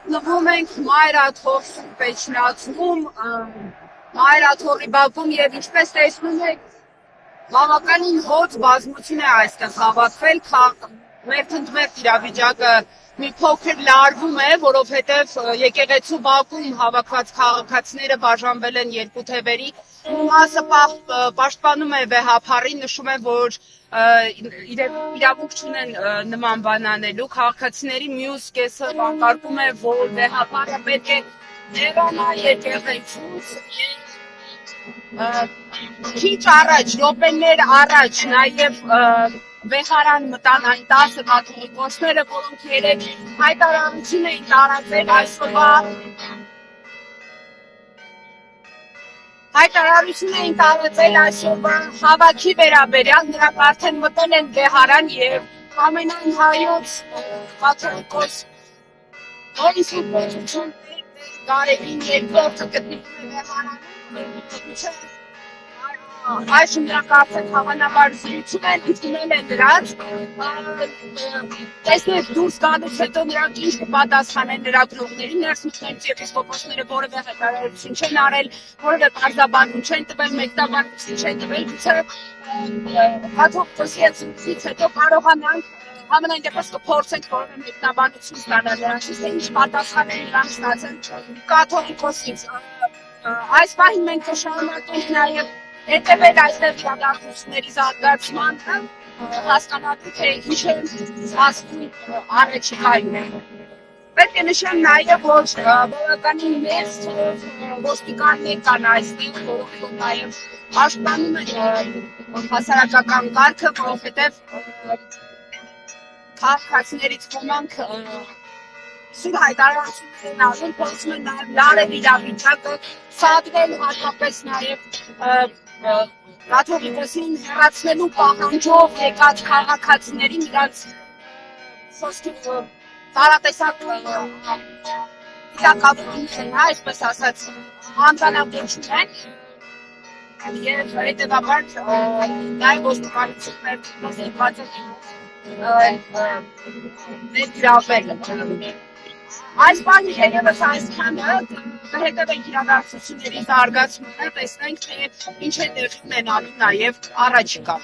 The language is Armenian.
Լվում ենք մայրաթոր պեչնացնում, մայրաթորի բակում և ինչպես տեսնում եք, բավականին հոծ բազմություն է այստեղ հավաքվել, մերթընդմերթ իրավիճակը մի փոքր լարվում է, որովհետև եկեղեցու բակում հավաքված քաղաքացիները բաժանվել են երկու թևերի, մի մասը պաշտպանում է վեհափառին, նշում է, որ իրավունք չունեն նման բան անելու, քաղաքացիների մյուս կեսը վանկարկում է, որ վեհափառը պետք է հեռանա եկեղեցուց քիչ առաջ, րոպեներ առաջ նաև վեհարան մտան այն 10 կաթողիկոսները, որոնք երեկ հայտարարություն էին տարածել այսօրվա հավաքի վերաբերյալ, նրանք արդեն մտել են վեհարան և ամենայն հայոց կաթողիկոս Նորից ու պետություն Գարեգին երկրորդը գտնվում է վեհարանում, այժմ նրանք արդեն հավանաբար զրուցում են, ընդունել են նրանց, տեսնեք դուրս գալուց հետո նրանք ինչ կպատասխանեն լրագրողներին, նրանց մտներից եպիսկոպոսները որևէ հայտարարություն չեն արել, որևէ պարզաբանում չեն տվել, մեկնաբանություն չեն տվել, գուցե կաթողիկոսի հետ զրույցից հետո կարողանանք համենայն դեպս կփորձենք որևէ մեկնաբանություն ստանալ նրանցից, թե ինչ պատասխան են նրանք ստացել կաթողիկոսից։ Այս պահին մենք կշարունակենք նաև հետևել այստեղ իրադարձությունների զարգացմանը, հասկանալու թե ինչ է ասվում առաջիկայում։ Պետք է նշեմ նաև, որ բավականին մեծ ոստիկաններ կան այստեղ, որոնք նաև պաշտպանում են հասարակական կարգը, որովհետև քաղաքացիներից ոմանք սուր հայտարարություններ են անում, փորձում են լարել իրավիճակը, սադրել հատկապես նաև կաթողիկոսին հեռացնելու պահանջով եկած քաղաքացիներին իրաց խոսքի տարատեսակ իրականություն, այսպես ասած, անձանապահություն են և հետևաբար նաև ոստիկանություններ զինված են ներգրավել։ Այս բանի հետևս այսքանը կհետևենք իրադարձությունների զարգացմանը, տեսնենք թե ինչ է տեղի ունենալու նաև առաջիկա։